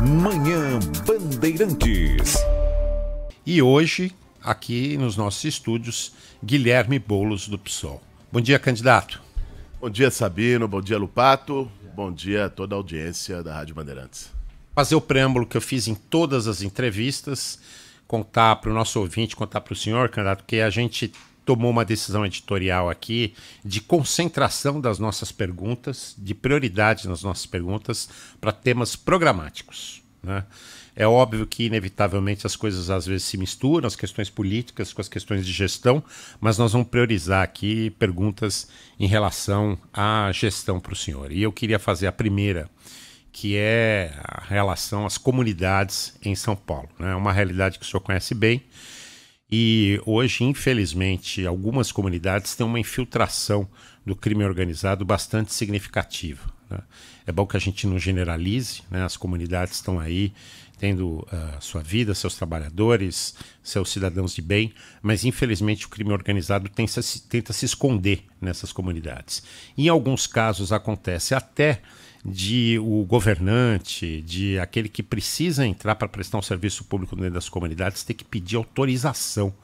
Manhã Bandeirantes. E hoje, aqui nos nossos estúdios, Guilherme Boulos, do PSOL. Bom dia, candidato. Bom dia, Sabino. Bom dia, Lupato. Bom dia a toda a audiência da Rádio Bandeirantes. Fazer o preâmbulo que eu fiz em todas as entrevistas, contar para o nosso ouvinte, contar para o senhor, candidato, que a gente tomou uma decisão editorial aqui de concentração das nossas perguntas, de prioridade nas nossas perguntas para temas programáticos, né? É óbvio que, inevitavelmente, as coisas às vezes se misturam, as questões políticas com as questões de gestão, mas nós vamos priorizar aqui perguntas em relação à gestão para o senhor. E eu queria fazer a primeira, que é a relação às comunidades em São Paulo, né? É uma realidade que o senhor conhece bem. E hoje, infelizmente, algumas comunidades têm uma infiltração do crime organizado bastante significativa, né? É bom que a gente não generalize, né? As comunidades estão aí tendo sua vida, seus trabalhadores, seus cidadãos de bem, mas infelizmente o crime organizado tenta se esconder nessas comunidades. Em alguns casos acontece até de o governante, de aquele que precisa entrar para prestar um serviço público dentro das comunidades, ter que pedir autorização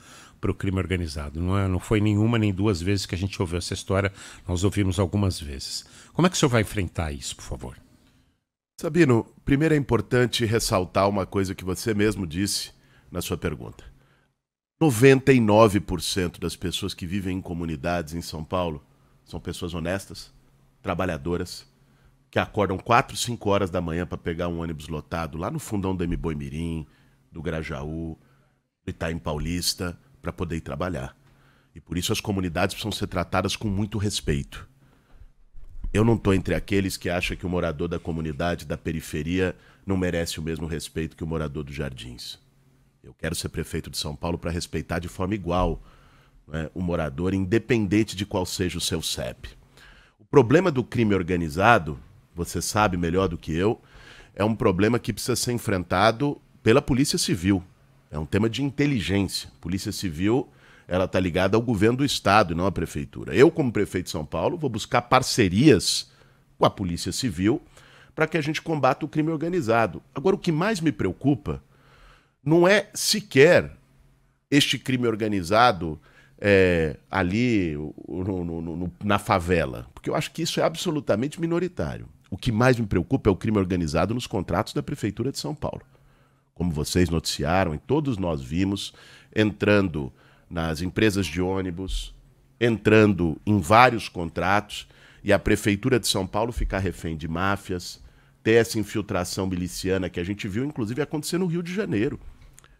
para o crime organizado. Não foi nenhuma nem duas vezes que a gente ouviu essa história, nós ouvimos algumas vezes. Como é que o senhor vai enfrentar isso, por favor? Sabino, primeiro é importante ressaltar uma coisa que você mesmo disse na sua pergunta. 99% das pessoas que vivem em comunidades em São Paulo são pessoas honestas, trabalhadoras, que acordam 4, 5 horas da manhã para pegar um ônibus lotado lá no fundão do Mboi-Mirim, do Grajaú, do Itaim Paulista, para poder ir trabalhar. E por isso as comunidades precisam ser tratadas com muito respeito. Eu não estou entre aqueles que acham que o morador da comunidade, da periferia, não merece o mesmo respeito que o morador dos Jardins. Eu quero ser prefeito de São Paulo para respeitar de forma igual, né, o morador, independente de qual seja o seu CEP. O problema do crime organizado, você sabe melhor do que eu, é um problema que precisa ser enfrentado pela Polícia Civil. É um tema de inteligência. Polícia Civil, ela está ligada ao governo do Estado e não à Prefeitura. Eu, como prefeito de São Paulo, vou buscar parcerias com a Polícia Civil para que a gente combata o crime organizado. Agora, o que mais me preocupa não é sequer este crime organizado ali na favela, porque eu acho que isso é absolutamente minoritário. O que mais me preocupa é o crime organizado nos contratos da Prefeitura de São Paulo. Como vocês noticiaram e todos nós vimos, entrando nas empresas de ônibus, entrando em vários contratos, e a Prefeitura de São Paulo ficar refém de máfias, ter essa infiltração miliciana que a gente viu, inclusive, acontecer no Rio de Janeiro.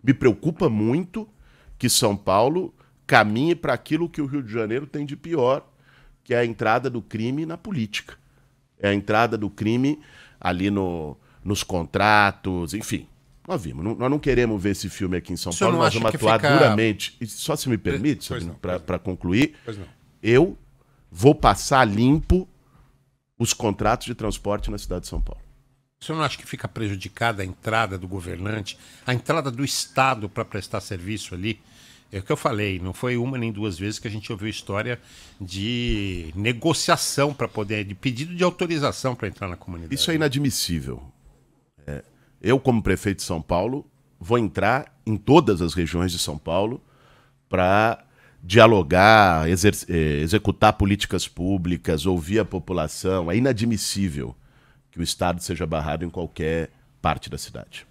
Me preocupa muito que São Paulo caminhe para aquilo que o Rio de Janeiro tem de pior, que é a entrada do crime na política. É a entrada do crime ali nos contratos, enfim. Nós vimos, nós não queremos ver esse filme aqui em São Paulo, nós vamos atuar duramente. E só se me permite, para concluir, eu vou passar limpo os contratos de transporte na cidade de São Paulo. O senhor não acha que fica prejudicada a entrada do governante, a entrada do Estado para prestar serviço ali? É o que eu falei, não foi uma nem duas vezes que a gente ouviu história de negociação para poder, de pedido de autorização para entrar na comunidade. Isso é inadmissível. Eu, como prefeito de São Paulo, vou entrar em todas as regiões de São Paulo para dialogar, executar políticas públicas, ouvir a população. É inadmissível que o Estado seja barrado em qualquer parte da cidade.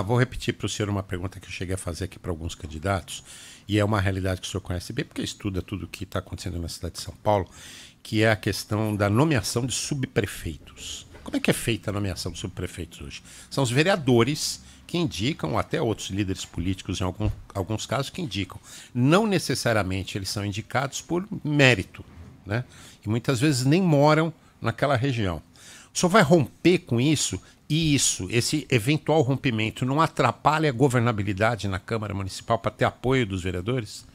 Vou repetir para o senhor uma pergunta que eu cheguei a fazer aqui para alguns candidatos, e é uma realidade que o senhor conhece bem, porque estuda tudo o que está acontecendo na cidade de São Paulo, que é a questão da nomeação de subprefeitos. Como é que é feita a nomeação de subprefeitos hoje? São os vereadores que indicam, ou até outros líderes políticos, em alguns casos, que indicam. Não necessariamente eles são indicados por mérito, né? E muitas vezes nem moram naquela região. O senhor vai romper com isso? E esse eventual rompimento não atrapalha a governabilidade na Câmara Municipal para ter apoio dos vereadores?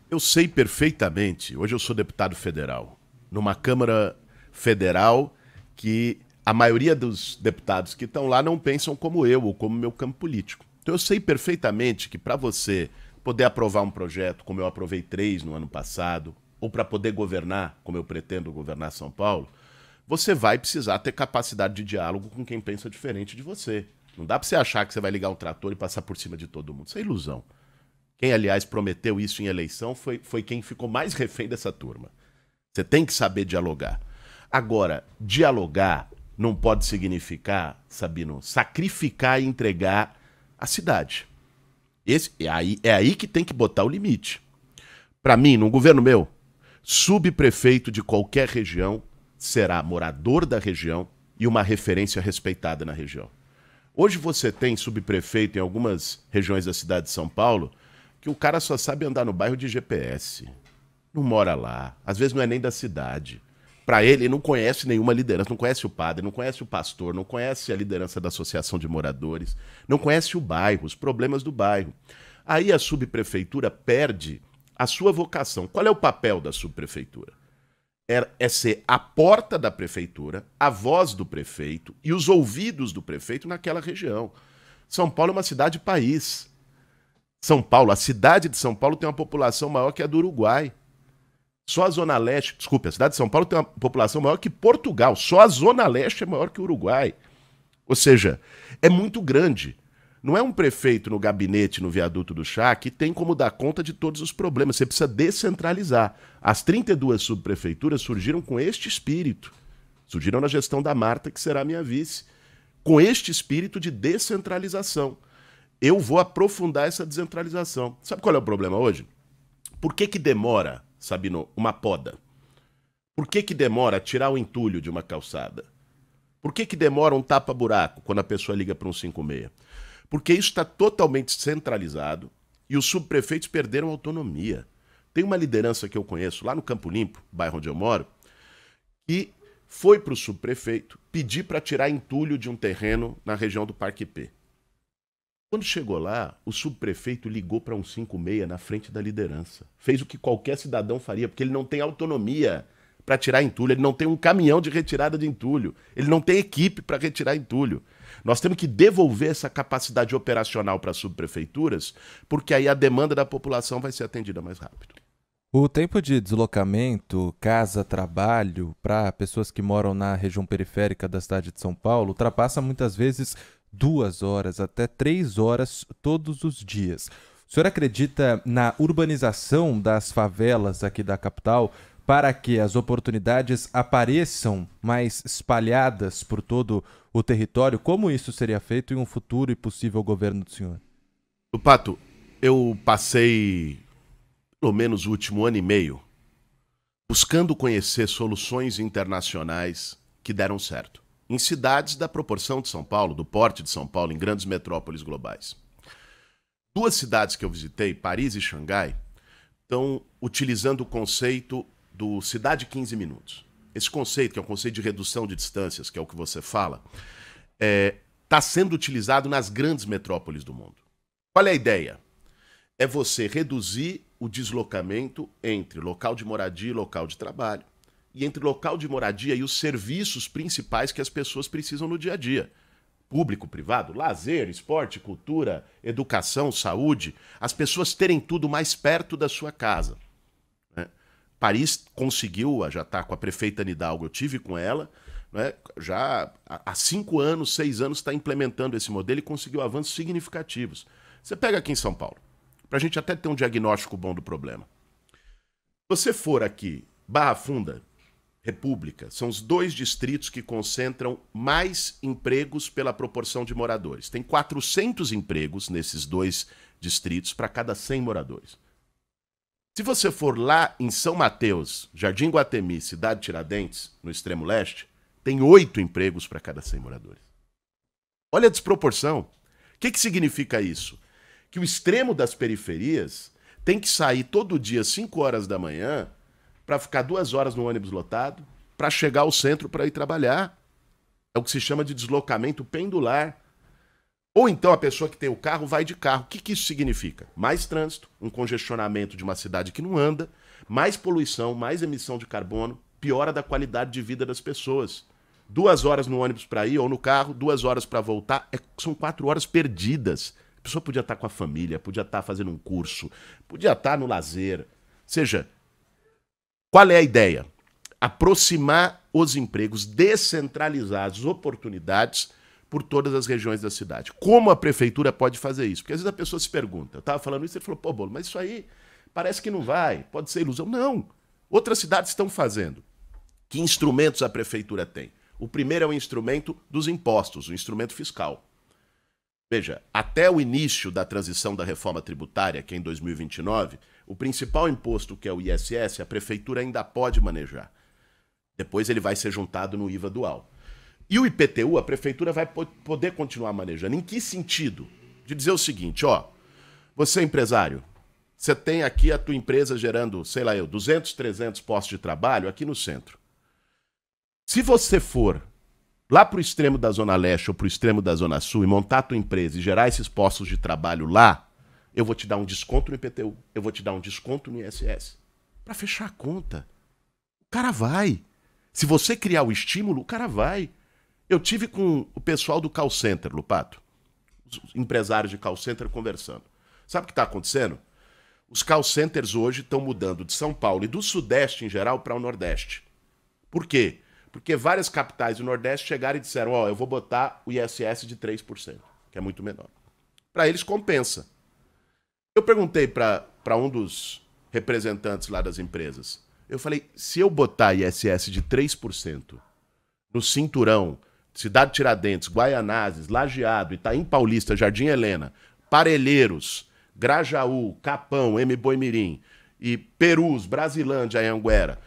Eu sei perfeitamente, hoje eu sou deputado federal, numa Câmara Federal que a maioria dos deputados que estão lá não pensam como eu ou como meu campo político. Então eu sei perfeitamente que para você poder aprovar um projeto, como eu aprovei 3 no ano passado, ou para poder governar, como eu pretendo governar São Paulo, você vai precisar ter capacidade de diálogo com quem pensa diferente de você. Não dá para você achar que você vai ligar um trator e passar por cima de todo mundo. Isso é ilusão. Quem, aliás, prometeu isso em eleição foi quem ficou mais refém dessa turma. Você tem que saber dialogar. Agora, dialogar não pode significar, Sabino, sacrificar e entregar a cidade. É aí que tem que botar o limite. Para mim, num governo meu, subprefeito de qualquer região será morador da região e uma referência respeitada na região. Hoje você tem subprefeito em algumas regiões da cidade de São Paulo que o cara só sabe andar no bairro de GPS. Não mora lá, às vezes não é nem da cidade. Para ele não conhece nenhuma liderança, não conhece o padre, não conhece o pastor, não conhece a liderança da associação de moradores, não conhece o bairro, os problemas do bairro. Aí a subprefeitura perde a sua vocação. Qual é o papel da subprefeitura? É ser a porta da prefeitura, a voz do prefeito e os ouvidos do prefeito naquela região. São Paulo é uma cidade-país. São Paulo, a cidade de São Paulo tem uma população maior que a do Uruguai. Só a Zona Leste, desculpe, a cidade de São Paulo tem uma população maior que Portugal. Só a Zona Leste é maior que o Uruguai. Ou seja, é muito grande. Não é um prefeito no gabinete, no viaduto do chá, que tem como dar conta de todos os problemas. Você precisa descentralizar. As 32 subprefeituras surgiram com este espírito. Surgiram na gestão da Marta, que será minha vice. Com este espírito de descentralização. Eu vou aprofundar essa descentralização. Sabe qual é o problema hoje? Por que demora, Sabino, uma poda? Por que demora tirar o entulho de uma calçada? Por que demora um tapa-buraco quando a pessoa liga para um 56? Porque isso está totalmente centralizado e os subprefeitos perderam autonomia. Tem uma liderança que eu conheço lá no Campo Limpo, bairro onde eu moro, que foi para o subprefeito pedir para tirar entulho de um terreno na região do Parque P. Quando chegou lá, o subprefeito ligou para um 56 na frente da liderança. Fez o que qualquer cidadão faria, porque ele não tem autonomia para tirar entulho, ele não tem um caminhão de retirada de entulho, ele não tem equipe para retirar entulho. Nós temos que devolver essa capacidade operacional para as subprefeituras, porque aí a demanda da população vai ser atendida mais rápido. O tempo de deslocamento, casa, trabalho, para pessoas que moram na região periférica da cidade de São Paulo, ultrapassa muitas vezes 2 horas, até 3 horas todos os dias. O senhor acredita na urbanização das favelas aqui da capital para que as oportunidades apareçam mais espalhadas por todo o território? Como isso seria feito em um futuro e possível governo do senhor? Pato, eu passei pelo menos o último ano e meio buscando conhecer soluções internacionais que deram certo. Em cidades da proporção de São Paulo, do porte de São Paulo, em grandes metrópoles globais. 2 cidades que eu visitei, Paris e Xangai, estão utilizando o conceito do Cidade 15 Minutos. Esse conceito, que é um conceito de redução de distâncias, que é o que você fala, está sendo utilizado nas grandes metrópoles do mundo. Qual é a ideia? É você reduzir o deslocamento entre local de moradia e local de trabalho, e entre local de moradia e os serviços principais que as pessoas precisam no dia a dia. Público, privado, lazer, esporte, cultura, educação, saúde. As pessoas terem tudo mais perto da sua casa. Né? Paris conseguiu, já está com a prefeita Nidalgo, eu tive com ela, né? Já há 5 anos, 6 anos está implementando esse modelo e conseguiu avanços significativos. Você pega aqui em São Paulo, para a gente até ter um diagnóstico bom do problema. Se você for aqui, Barra Funda, República, são os 2 distritos que concentram mais empregos pela proporção de moradores. Tem 400 empregos nesses 2 distritos para cada 100 moradores. Se você for lá em São Mateus, Jardim Guatemi, Cidade Tiradentes, no extremo leste, tem 8 empregos para cada 100 moradores. Olha a desproporção. O que significa isso? Que o extremo das periferias tem que sair todo dia às 5 horas da manhã para ficar 2 horas no ônibus lotado, para chegar ao centro para ir trabalhar. É o que se chama de deslocamento pendular. Ou então a pessoa que tem o carro vai de carro. O que isso significa? Mais trânsito, um congestionamento de uma cidade que não anda, mais poluição, mais emissão de carbono, piora da qualidade de vida das pessoas. 2 horas no ônibus para ir ou no carro, 2 horas para voltar, são 4 horas perdidas. A pessoa podia estar com a família, podia estar fazendo um curso, podia estar no lazer. Ou seja, qual é a ideia? Aproximar os empregos, descentralizar as oportunidades por todas as regiões da cidade. Como a prefeitura pode fazer isso? Porque às vezes a pessoa se pergunta, eu estava falando isso e ele falou, pô, Bolo, mas isso aí parece que não vai, pode ser ilusão. Não, outras cidades estão fazendo. Que instrumentos a prefeitura tem? O primeiro é o instrumento dos impostos, o instrumento fiscal. Veja, até o início da transição da reforma tributária, que é em 2029, o principal imposto, que é o ISS, a prefeitura ainda pode manejar. Depois ele vai ser juntado no IVA dual. E o IPTU, a prefeitura vai poder continuar manejando. Em que sentido? De dizer o seguinte, ó, você é empresário, você tem aqui a tua empresa gerando, sei lá 200, 300 postos de trabalho aqui no centro. Se você for lá para o extremo da Zona Leste ou para o extremo da Zona Sul e montar a tua empresa e gerar esses postos de trabalho lá, eu vou te dar um desconto no IPTU, eu vou te dar um desconto no ISS. Para fechar a conta. O cara vai. Se você criar o estímulo, o cara vai. Eu tive com o pessoal do call center, Lupato, os empresários de call center conversando. Sabe o que está acontecendo? Os call centers hoje estão mudando de São Paulo e do Sudeste em geral para o Nordeste. Por quê? Porque várias capitais do Nordeste chegaram e disseram, ó, eu vou botar o ISS de 3%, que é muito menor. Para eles compensa. Eu perguntei para um dos representantes lá das empresas, eu falei, se eu botar ISS de 3% no cinturão, Cidade Tiradentes, Guaianazes, Lajeado, Itaim Paulista, Jardim Helena, Parelheiros, Grajaú, Capão, Mboi-mirim e Perus, Brasilândia, Anhanguera.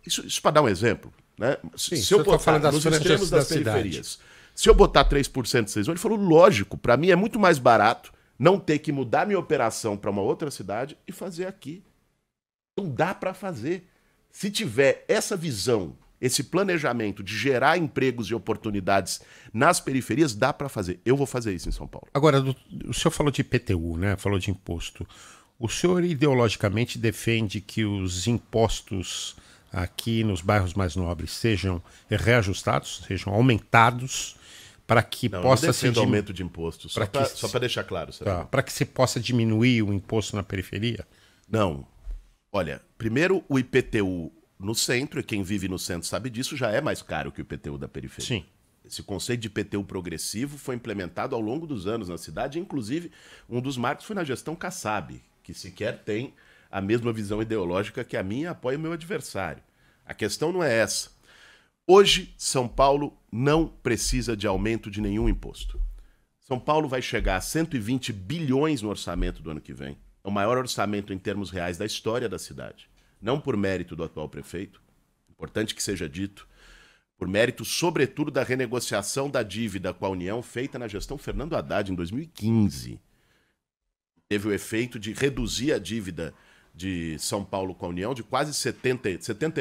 Isso para dar um exemplo. Né? Sim, se eu botar nos extremos das periferias, se eu botar 3% vocês vão, ele falou, lógico, para mim é muito mais barato não ter que mudar minha operação para uma outra cidade e fazer aqui. Então dá para fazer. Se tiver essa visão, esse planejamento de gerar empregos e oportunidades nas periferias, dá para fazer. Eu vou fazer isso em São Paulo. Agora, o senhor falou de IPTU, né? Falou de imposto. O senhor ideologicamente defende que os impostos aqui nos bairros mais nobres sejam reajustados, sejam aumentados, para que possa ser aumento de impostos, só para deixar claro. Tá, para que se possa diminuir o imposto na periferia? Não. Olha, primeiro o IPTU no centro, e quem vive no centro sabe disso, já é mais caro que o IPTU da periferia. Sim. Esse conceito de IPTU progressivo foi implementado ao longo dos anos na cidade, inclusive um dos marcos foi na gestão Kassab, que sequer tem a mesma visão ideológica que a minha, apoia o meu adversário. A questão não é essa. Hoje, São Paulo não precisa de aumento de nenhum imposto. São Paulo vai chegar a 120 bilhões no orçamento do ano que vem. É o maior orçamento em termos reais da história da cidade. Não por mérito do atual prefeito, importante que seja dito, por mérito, sobretudo, da renegociação da dívida com a União feita na gestão Fernando Haddad em 2015. Teve o efeito de reduzir a dívida de São Paulo com a União de quase 70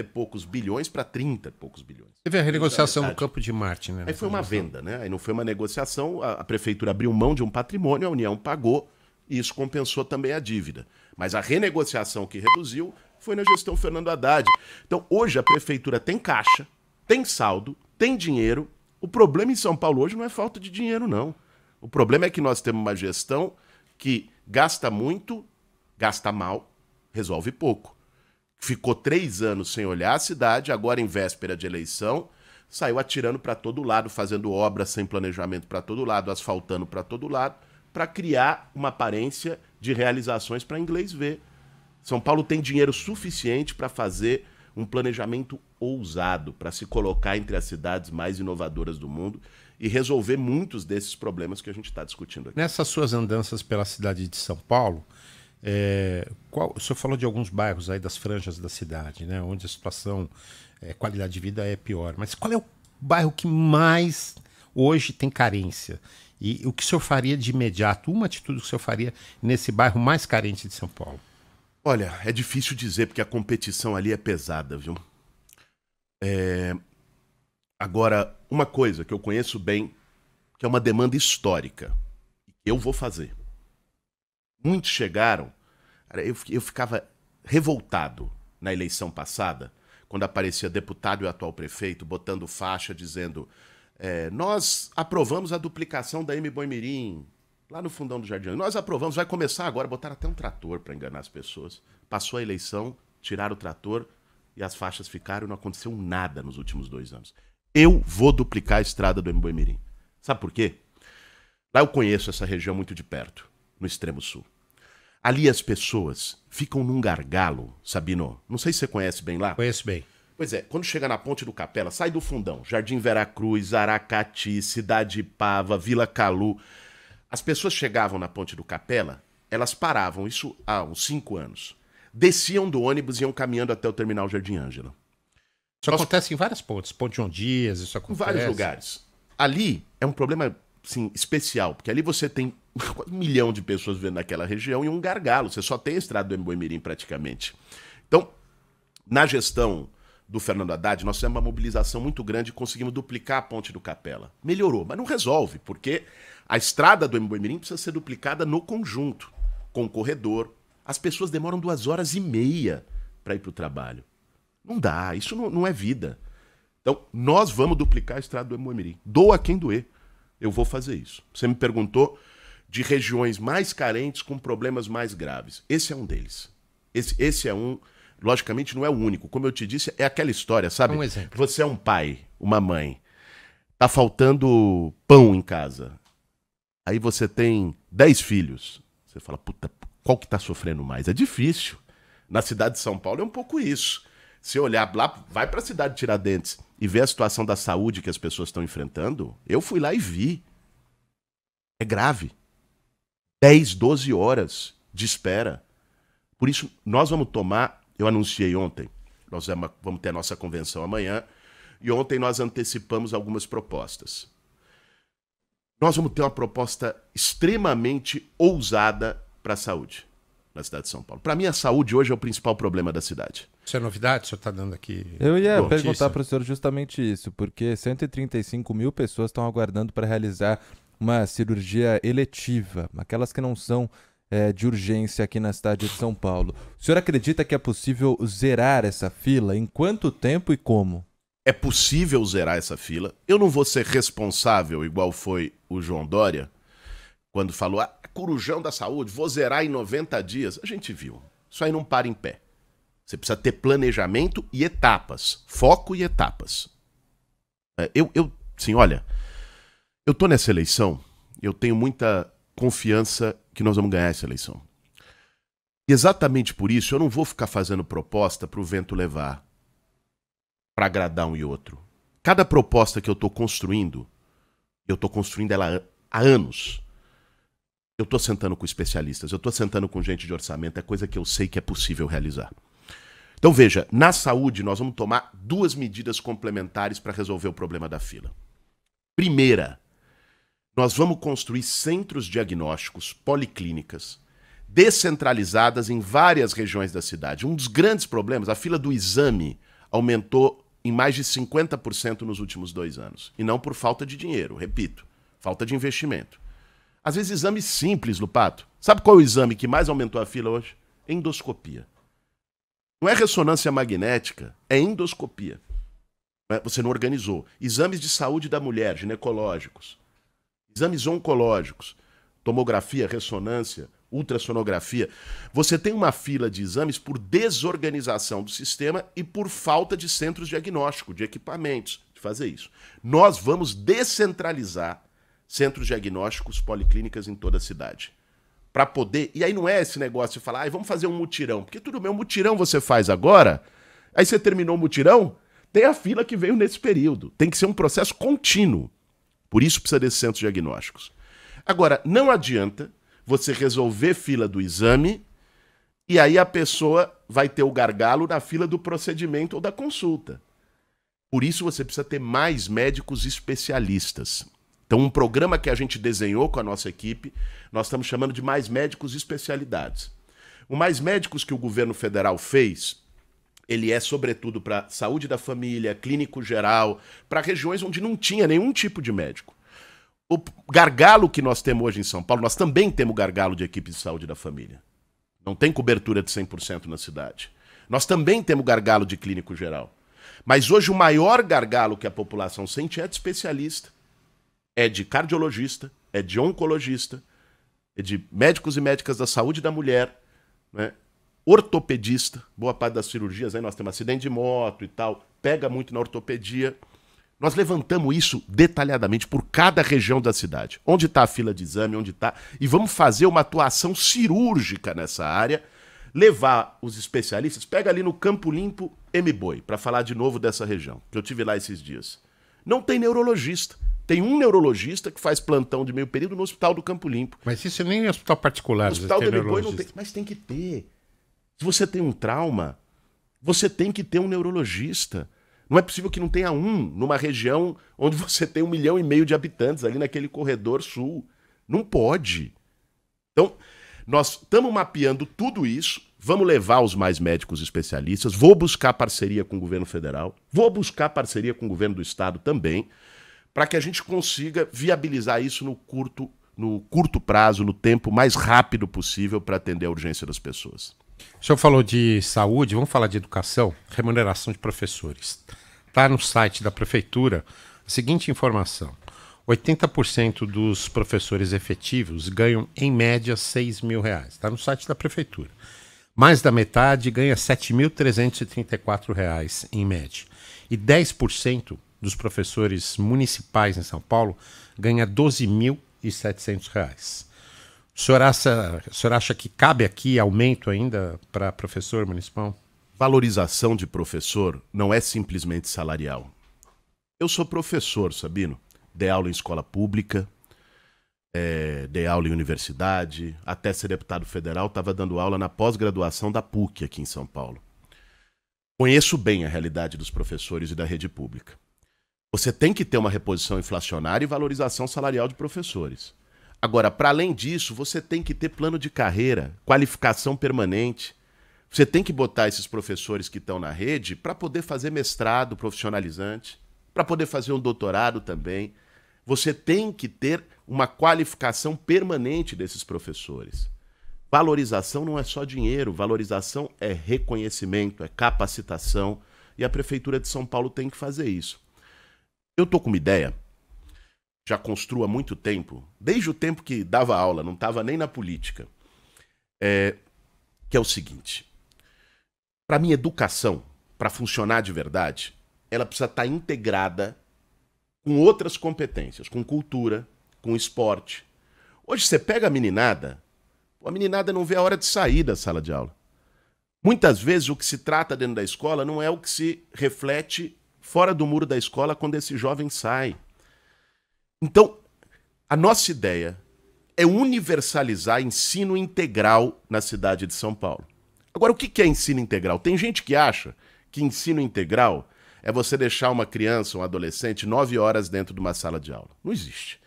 e poucos bilhões para 30 e poucos bilhões. Teve a renegociação no Campo de Marte, né? Aí foi uma venda, né? Aí não foi uma negociação, a prefeitura abriu mão de um patrimônio, a União pagou e isso compensou também a dívida. Mas a renegociação que reduziu foi na gestão Fernando Haddad. Então hoje a prefeitura tem caixa, tem saldo, tem dinheiro. O problema em São Paulo hoje não é falta de dinheiro, não. O problema é que nós temos uma gestão que gasta muito, gasta mal, resolve pouco. Ficou 3 anos sem olhar a cidade, agora em véspera de eleição, saiu atirando para todo lado, fazendo obras sem planejamento para todo lado, asfaltando para todo lado, para criar uma aparência de realizações para inglês ver. São Paulo tem dinheiro suficiente para fazer um planejamento ousado, para se colocar entre as cidades mais inovadoras do mundo e resolver muitos desses problemas que a gente está discutindo aqui. Nessas suas andanças pela cidade de São Paulo, o senhor falou de alguns bairros aí das franjas da cidade, né, onde a situação, qualidade de vida é pior. Mas qual é o bairro que mais hoje tem carência? E o que o senhor faria de imediato? Uma atitude que o senhor faria nesse bairro mais carente de São Paulo? Olha, é difícil dizer, porque a competição ali é pesada, viu? Agora, uma coisa que eu conheço bem, que é uma demanda histórica, eu vou fazer. Muitos chegaram, eu ficava revoltado na eleição passada, quando aparecia deputado e atual prefeito botando faixa dizendo nós aprovamos a duplicação da Mboi-mirim, lá no fundão do Jardim. Nós aprovamos, vai começar agora, botaram até um trator para enganar as pessoas. Passou a eleição, tiraram o trator e as faixas ficaram e não aconteceu nada nos últimos 2 anos. Eu vou duplicar a estrada do Mboi-mirim. Sabe por quê? Lá eu conheço essa região muito de perto, no extremo sul. Ali as pessoas ficam num gargalo, Sabino. Não sei se você conhece bem lá. Conheço bem. Pois é, quando chega na Ponte do Capela, sai do fundão. Jardim Veracruz, Aracati, Cidade Pava, Vila Calu. As pessoas chegavam na Ponte do Capela, elas paravam, isso há uns 5 anos. Desciam do ônibus e iam caminhando até o terminal Jardim Ângela. Isso acontece em várias pontes. Ponte João Dias, isso Em acontece. vários lugares. Ali é um problema, assim, especial, porque ali você tem 1 milhão de pessoas vivendo naquela região e um gargalo. Você só tem a estrada do Embu-Mirim praticamente. Então, na gestão do Fernando Haddad, nós fizemos uma mobilização muito grande e conseguimos duplicar a Ponte do Capela. Melhorou, mas não resolve, porque a estrada do Embu-Mirim precisa ser duplicada no conjunto, com o corredor. As pessoas demoram 2h30 para ir para o trabalho. Não dá, isso não é vida. Então, nós vamos duplicar a estrada do Embu-Mirim. Doa quem doer. Eu vou fazer isso. Você me perguntou de regiões mais carentes com problemas mais graves. Esse é um deles. Esse é um, logicamente não é o único. Como eu te disse, é aquela história, sabe? Um exemplo. Você é um pai, uma mãe. Tá faltando pão em casa. Aí você tem 10 filhos. Você fala, puta, qual que tá sofrendo mais? É difícil. Na cidade de São Paulo é um pouco isso. Se olhar lá, vai para a cidade de Tiradentes e ver a situação da saúde que as pessoas estão enfrentando, eu fui lá e vi. É grave. 10, 12 horas de espera. Por isso, nós vamos tomar, eu anunciei ontem, nós vamos ter a nossa convenção amanhã, e ontem nós antecipamos algumas propostas. Nós vamos ter uma proposta extremamente ousada para a saúde na cidade de São Paulo. Para mim, a saúde hoje é o principal problema da cidade. Isso é novidade? O senhor está dando aqui... Eu ia notícia? perguntar para o senhor justamente isso, porque 135 mil pessoas estão aguardando para realizar uma cirurgia eletiva, aquelas que não são de urgência aqui na cidade de São Paulo. O senhor acredita que é possível zerar essa fila? Em quanto tempo e como? É possível zerar essa fila. Eu não vou ser responsável, igual foi o João Dória, quando falou, corujão da saúde, vou zerar em 90 dias. A gente viu. Isso aí não para em pé. Você precisa ter planejamento e etapas. Foco e etapas. Sim, olha, eu tô nessa eleição, eu tenho muita confiança que nós vamos ganhar essa eleição. E exatamente por isso, eu não vou ficar fazendo proposta pro vento levar, para agradar um e outro. Cada proposta que eu tô construindo ela há anos. Eu tô sentando com especialistas, eu tô sentando com gente de orçamento, é coisa que eu sei que é possível realizar. Então veja, na saúde nós vamos tomar 2 medidas complementares para resolver o problema da fila. Primeira, nós vamos construir centros diagnósticos, policlínicas, descentralizadas em várias regiões da cidade. Um dos grandes problemas, a fila do exame aumentou em mais de 50% nos últimos 2 anos. E não por falta de dinheiro, repito, falta de investimento. Às vezes exames simples, Lupato. Sabe qual é o exame que mais aumentou a fila hoje? Endoscopia. Não é ressonância magnética, é endoscopia. Você não organizou. Exames de saúde da mulher, ginecológicos. Exames oncológicos. Tomografia, ressonância, ultrassonografia. Você tem uma fila de exames por desorganização do sistema e por falta de centros diagnósticos, de equipamentos, de fazer isso. Nós vamos descentralizar centros diagnósticos, policlínicas em toda a cidade. Para poder... E aí não é esse negócio de falar, vamos fazer um mutirão. Porque tudo bem, um mutirão você faz agora, aí você terminou o mutirão, tem a fila que veio nesse período. Tem que ser um processo contínuo. Por isso precisa desses centros diagnósticos. Agora, não adianta você resolver fila do exame e aí a pessoa vai ter o gargalo na fila do procedimento ou da consulta. Por isso você precisa ter mais médicos especialistas. Então, um programa que a gente desenhou com a nossa equipe, nós estamos chamando de Mais Médicos Especialidades. O Mais Médicos que o governo federal fez, ele é sobretudo para saúde da família, clínico geral, para regiões onde não tinha nenhum tipo de médico. O gargalo que nós temos hoje em São Paulo, nós também temos gargalo de equipe de saúde da família. Não tem cobertura de 100% na cidade. Nós também temos gargalo de clínico geral. Mas hoje o maior gargalo que a população sente é de especialista. É de cardiologista, é de oncologista, é de médicos e médicas da saúde da mulher, né? Ortopedista, boa parte das cirurgias, aí nós temos acidente de moto e tal, pega muito na ortopedia. Nós levantamos isso detalhadamente por cada região da cidade. Onde está a fila de exame, onde está. E vamos fazer uma atuação cirúrgica nessa área, levar os especialistas. Pega ali no Campo Limpo, M-Boi, para falar de novo dessa região, que eu tive lá esses dias. Não tem neurologista. Tem um neurologista que faz plantão de meio período no Hospital do Campo Limpo. Mas isso nem é hospital particular. No Hospital do M-Boi não tem. Mas tem que ter. Se você tem um trauma, você tem que ter um neurologista. Não é possível que não tenha um numa região onde você tem 1,5 milhão de habitantes, ali naquele corredor sul. Não pode. Então, nós estamos mapeando tudo isso, vamos levar os mais médicos especialistas, vou buscar parceria com o governo federal, vou buscar parceria com o governo do estado também, para que a gente consiga viabilizar isso no curto prazo, no tempo mais rápido possível para atender a urgência das pessoas. O senhor falou de saúde, vamos falar de educação, remuneração de professores. Está no site da prefeitura a seguinte informação: 80% dos professores efetivos ganham, em média, R$6.000. Está no site da prefeitura. Mais da metade ganha R$7.334, em média. E 10% dos professores municipais em São Paulo ganha R$12.700. O senhor acha que cabe aqui aumento ainda para professor municipal? Valorização de professor não é simplesmente salarial. Eu sou professor, Sabino. Dei aula em escola pública, dei aula em universidade, até ser deputado federal, estava dando aula na pós-graduação da PUC aqui em São Paulo. Conheço bem a realidade dos professores e da rede pública. Você tem que ter uma reposição inflacionária e valorização salarial de professores. Agora, para além disso, você tem que ter plano de carreira, qualificação permanente. Você tem que botar esses professores que estão na rede para poder fazer mestrado profissionalizante, para poder fazer um doutorado também. Você tem que ter uma qualificação permanente desses professores. Valorização não é só dinheiro, valorização é reconhecimento, é capacitação, e a Prefeitura de São Paulo tem que fazer isso. Eu estou com uma ideia, já construo há muito tempo, desde o tempo que dava aula, não estava nem na política, que é o seguinte: para mim, educação, para funcionar de verdade, ela precisa estar integrada com outras competências, com cultura, com esporte. Hoje você pega a meninada não vê a hora de sair da sala de aula. Muitas vezes o que se trata dentro da escola não é o que se reflete fora do muro da escola quando esse jovem sai. Então, a nossa ideia é universalizar ensino integral na cidade de São Paulo. Agora, o que é ensino integral? Tem gente que acha que ensino integral é você deixar uma criança, um adolescente, 9 horas dentro de uma sala de aula. Não existe.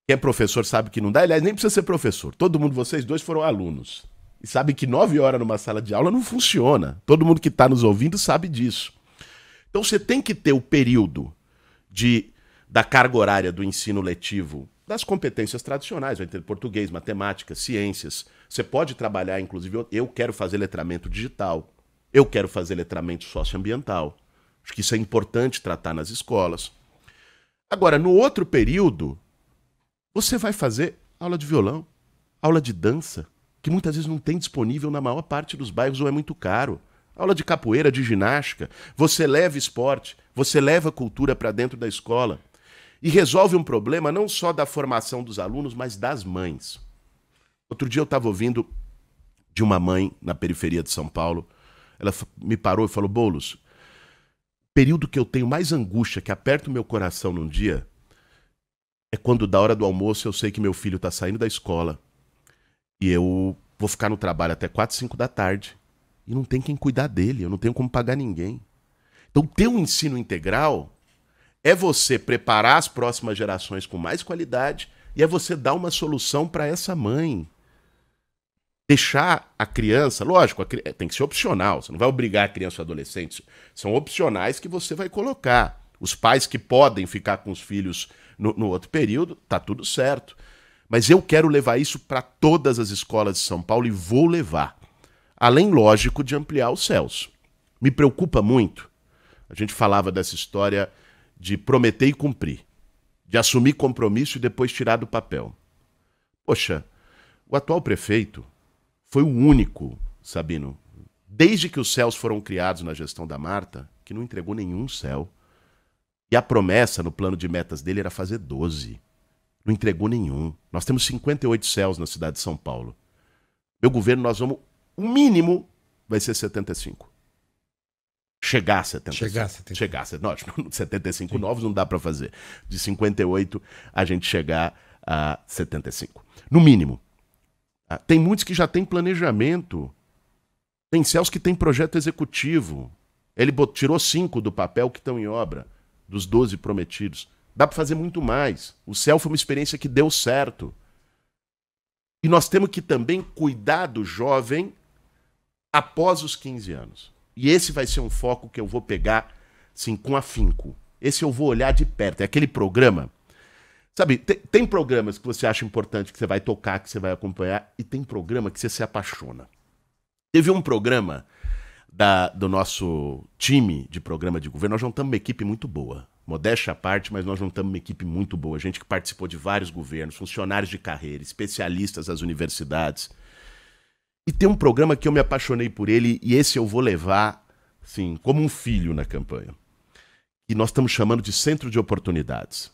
Quem é professor sabe que não dá, aliás, nem precisa ser professor. Todo mundo, vocês dois foram alunos. E sabe que 9 horas numa sala de aula não funciona. Todo mundo que está nos ouvindo sabe disso. Então você tem que ter o período da carga horária do ensino letivo, das competências tradicionais, vai ter português, matemática, ciências. Você pode trabalhar, inclusive, eu quero fazer letramento digital, eu quero fazer letramento socioambiental. Acho que isso é importante tratar nas escolas. Agora, no outro período, você vai fazer aula de violão, aula de dança, que muitas vezes não tem disponível na maior parte dos bairros ou é muito caro. Aula de capoeira, de ginástica. Você leva esporte, você leva cultura para dentro da escola. E resolve um problema não só da formação dos alunos, mas das mães. Outro dia eu estava ouvindo de uma mãe na periferia de São Paulo. Ela me parou e falou: Boulos, o período que eu tenho mais angústia, que aperta o meu coração num dia, é quando da hora do almoço eu sei que meu filho está saindo da escola e eu vou ficar no trabalho até 4, 5 da tarde e não tem quem cuidar dele, eu não tenho como pagar ninguém. Então ter um ensino integral é você preparar as próximas gerações com mais qualidade e é você dar uma solução para essa mãe. Deixar a criança, lógico, tem que ser opcional, você não vai obrigar a criança ou adolescente, são opcionais que você vai colocar. Os pais que podem ficar com os filhos no outro período, tá tudo certo. Mas eu quero levar isso para todas as escolas de São Paulo e vou levar. Além, lógico, de ampliar os céus. Me preocupa muito, a gente falava dessa história de prometer e cumprir, de assumir compromisso e depois tirar do papel. Poxa, o atual prefeito foi o único, Sabino, desde que os céus foram criados na gestão da Marta, que não entregou nenhum céu. E a promessa no plano de metas dele era fazer 12. Não entregou nenhum. Nós temos 58 céus na cidade de São Paulo. Meu governo, nós vamos... O mínimo vai ser 75. Chegar a 75. Chegar a 75. Não, 75 Sim. novos não dá para fazer. De 58 a gente chegar a 75. No mínimo. Tem muitos que já têm planejamento. Tem céus que têm projeto executivo. Ele tirou 5 do papel que estão em obra, dos 12 prometidos. Dá para fazer muito mais. O céu foi uma experiência que deu certo. E nós temos que também cuidar do jovem após os 15 anos. E esse vai ser um foco que eu vou pegar, assim, com afinco. Esse eu vou olhar de perto. É aquele programa... Sabe, tem programas que você acha importante, que você vai tocar, que você vai acompanhar, e tem programa que você se apaixona. Teve um programa do nosso time de programa de governo, nós juntamos uma equipe muito boa. Modéstia à parte, mas nós juntamos uma equipe muito boa. Gente que participou de vários governos, funcionários de carreira, especialistas das universidades. E tem um programa que eu me apaixonei por ele, e esse eu vou levar, assim, como um filho na campanha. E nós estamos chamando de Centro de Oportunidades.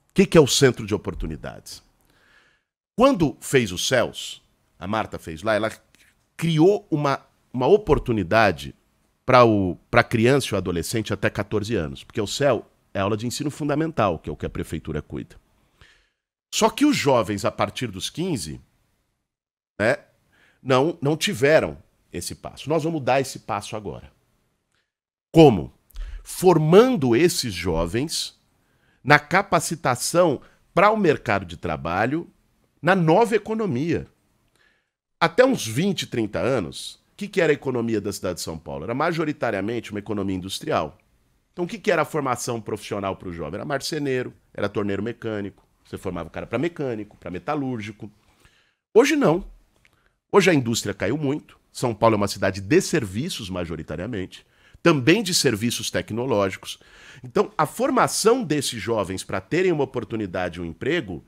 O que é o Centro de Oportunidades? Quando fez os céus, a Marta fez lá, ela criou uma oportunidade para a criança e o adolescente até 14 anos. Porque o céu é aula de ensino fundamental, que é o que a prefeitura cuida. Só que os jovens, a partir dos 15, né, não tiveram esse passo. Nós vamos dar esse passo agora. Como? Formando esses jovens na capacitação para o mercado de trabalho, na nova economia. Até uns 20, 30 anos, o que era a economia da cidade de São Paulo? Era majoritariamente uma economia industrial. Então o que era a formação profissional para o jovem? Era marceneiro, era torneiro mecânico, você formava o cara para mecânico, para metalúrgico. Hoje não. Hoje a indústria caiu muito. São Paulo é uma cidade de serviços majoritariamente, também de serviços tecnológicos. Então, a formação desses jovens para terem uma oportunidade, um emprego,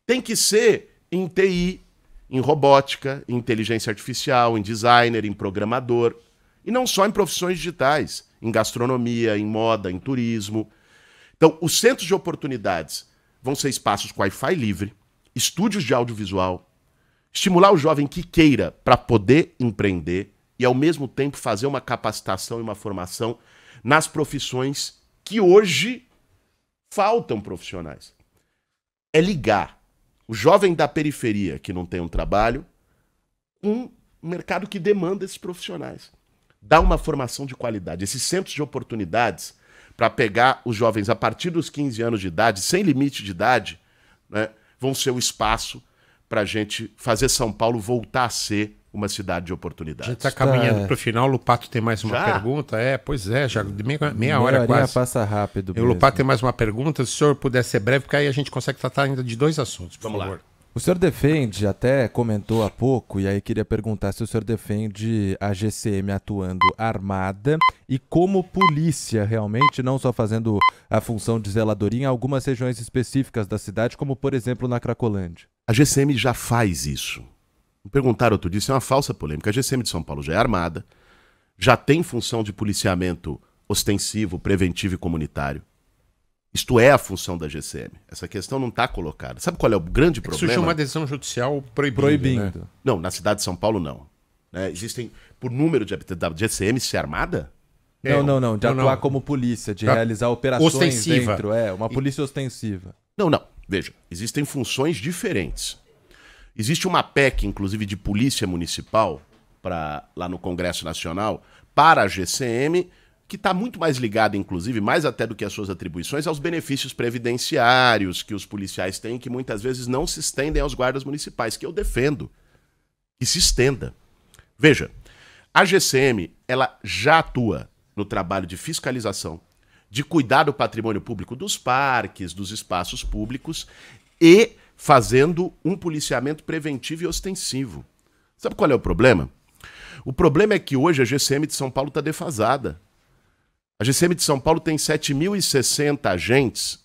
tem que ser em TI, em robótica, em inteligência artificial, em designer, em programador. E não só em profissões digitais, em gastronomia, em moda, em turismo. Então, os centros de oportunidades vão ser espaços com Wi-Fi livre, estúdios de audiovisual, estimular o jovem que queira para poder empreender e, ao mesmo tempo, fazer uma capacitação e uma formação nas profissões que hoje faltam profissionais. É ligar o jovem da periferia que não tem um trabalho com um mercado que demanda esses profissionais. Dar uma formação de qualidade. Esses centros de oportunidades para pegar os jovens a partir dos 15 anos de idade, sem limite de idade, né, vão ser o espaço para a gente fazer São Paulo voltar a ser uma cidade de oportunidades. A gente está caminhando para o final. O Lupato tem mais uma pergunta. Pois é, já meia hora quase. Passa rápido. O Lupato tem mais uma pergunta. Se o senhor puder ser breve, porque aí a gente consegue tratar ainda de 2 assuntos, por favor. Lá. O senhor defende, até comentou há pouco, e aí queria perguntar se o senhor defende a GCM atuando armada e como polícia realmente, não só fazendo a função de zeladoria em algumas regiões específicas da cidade, como por exemplo na Cracolândia. A GCM já faz isso. Me perguntaram outro dia, isso é uma falsa polêmica. A GCM de São Paulo já é armada, já tem função de policiamento ostensivo, preventivo e comunitário. Isto é a função da GCM. Essa questão não está colocada. Sabe qual é o grande problema? Surgiu uma decisão judicial proibindo. Né? Não, na cidade de São Paulo não. Existem, por número de habitantes, da GCM ser armada? Não. De atuar como polícia, de realizar operações ostensiva. Dentro. Uma polícia ostensiva. Não. Veja, existem funções diferentes. Existe uma PEC, inclusive, de polícia municipal, lá no Congresso Nacional, para a GCM, que está muito mais ligada, inclusive, mais até do que as suas atribuições, aos benefícios previdenciários que os policiais têm, que muitas vezes não se estendem aos guardas municipais, que eu defendo que se estenda. Veja, a GCM ela já atua no trabalho de fiscalização, de cuidar do patrimônio público dos parques, dos espaços públicos e fazendo um policiamento preventivo e ostensivo. Sabe qual é o problema? O problema é que hoje a GCM de São Paulo está defasada. A GCM de São Paulo tem 7.060 agentes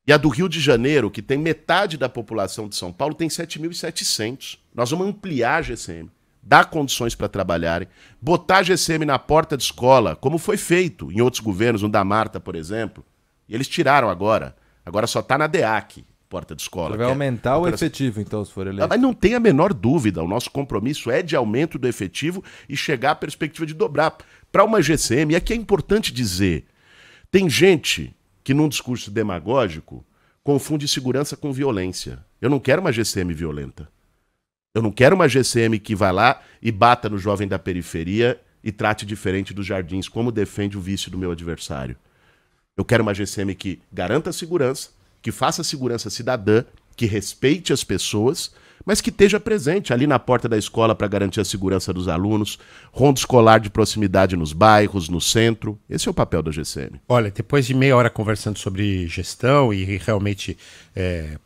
e a do Rio de Janeiro, que tem metade da população de São Paulo, tem 7.700. Nós vamos ampliar a GCM, dar condições para trabalharem, botar a GCM na porta de escola, como foi feito em outros governos, no da Marta, por exemplo, E eles tiraram agora. Agora só está na DEAC, porta de escola. Vai aumentar o efetivo, então, se for eleito. Mas não tem a menor dúvida. O nosso compromisso é de aumento do efetivo e chegar à perspectiva de dobrar para uma GCM. E aqui é importante dizer, tem gente que num discurso demagógico confunde segurança com violência. Eu não quero uma GCM violenta. Eu não quero uma GCM que vá lá e bata no jovem da periferia e trate diferente dos jardins, como defende o vice do meu adversário. Eu quero uma GCM que garanta a segurança, que faça segurança cidadã, que respeite as pessoas, mas que esteja presente ali na porta da escola para garantir a segurança dos alunos, ronda escolar de proximidade nos bairros, no centro. Esse é o papel da GCM. Olha, depois de meia hora conversando sobre gestão e realmente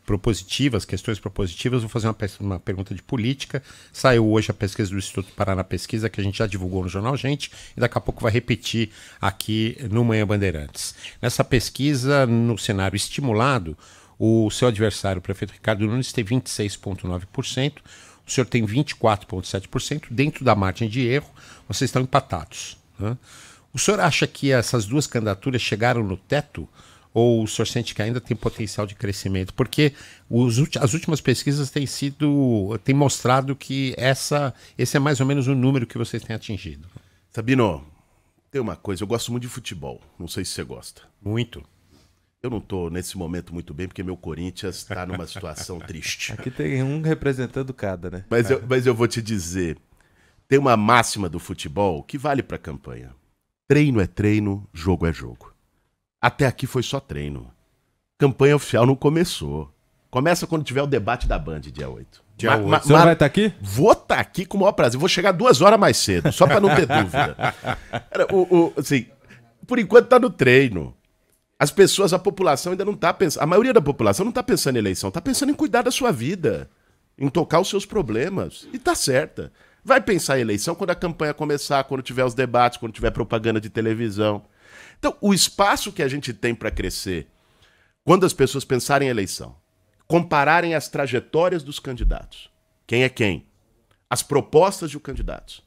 propositivas, questões propositivas, vou fazer uma pergunta de política. Saiu hoje a pesquisa do Instituto Paraná Pesquisa, que a gente já divulgou no Jornal Gente, e daqui a pouco vai repetir aqui no Manhã Bandeirantes. Nessa pesquisa, no cenário estimulado, o seu adversário, o prefeito Ricardo Nunes, tem 26,9%, o senhor tem 24,7%, dentro da margem de erro, vocês estão empatados, né? O senhor acha que essas duas candidaturas chegaram no teto ou o senhor sente que ainda tem potencial de crescimento? Porque as últimas pesquisas têm mostrado que esse é mais ou menos o número que vocês têm atingido. Sabino, tem uma coisa, eu gosto muito de futebol, não sei se você gosta. Muito. Eu não estou nesse momento muito bem, porque meu Corinthians está numa situação triste. Aqui tem um representando cada, né? Mas eu vou te dizer, tem uma máxima do futebol que vale para a campanha. Treino é treino, jogo é jogo. Até aqui foi só treino. Campanha oficial não começou. Começa quando tiver o debate da Band, dia 8. O senhor vai estar aqui? Vou estar aqui com o maior prazer. Vou chegar 2 horas mais cedo, só para não ter dúvida. Assim, por enquanto está no treino. As pessoas, a população ainda não está pensando, a maioria da população não está pensando em eleição, está pensando em cuidar da sua vida, em tocar os seus problemas. E tá certa. Vai pensar em eleição quando a campanha começar, quando tiver os debates, quando tiver propaganda de televisão. Então, o espaço que a gente tem para crescer, quando as pessoas pensarem em eleição, compararem as trajetórias dos candidatos, quem é quem, as propostas de candidatos,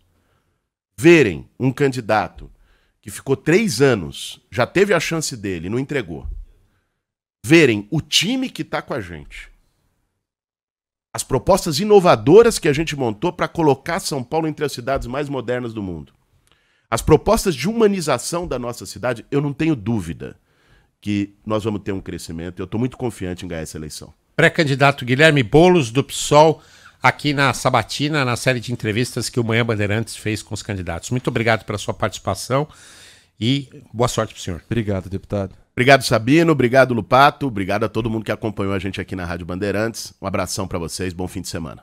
verem um candidato que ficou 3 anos, já teve a chance dele, não entregou. Verem o time que está com a gente. As propostas inovadoras que a gente montou para colocar São Paulo entre as cidades mais modernas do mundo. As propostas de humanização da nossa cidade, eu não tenho dúvida que nós vamos ter um crescimento. Eu estou muito confiante em ganhar essa eleição. Pré-candidato Guilherme Boulos, do PSOL, aqui na Sabatina, na série de entrevistas que o Manhã Bandeirantes fez com os candidatos. Muito obrigado pela sua participação e boa sorte para o senhor. Obrigado, deputado. Obrigado, Sabino. Obrigado, Lupato. Obrigado a todo mundo que acompanhou a gente aqui na Rádio Bandeirantes. Um abração para vocês. Bom fim de semana.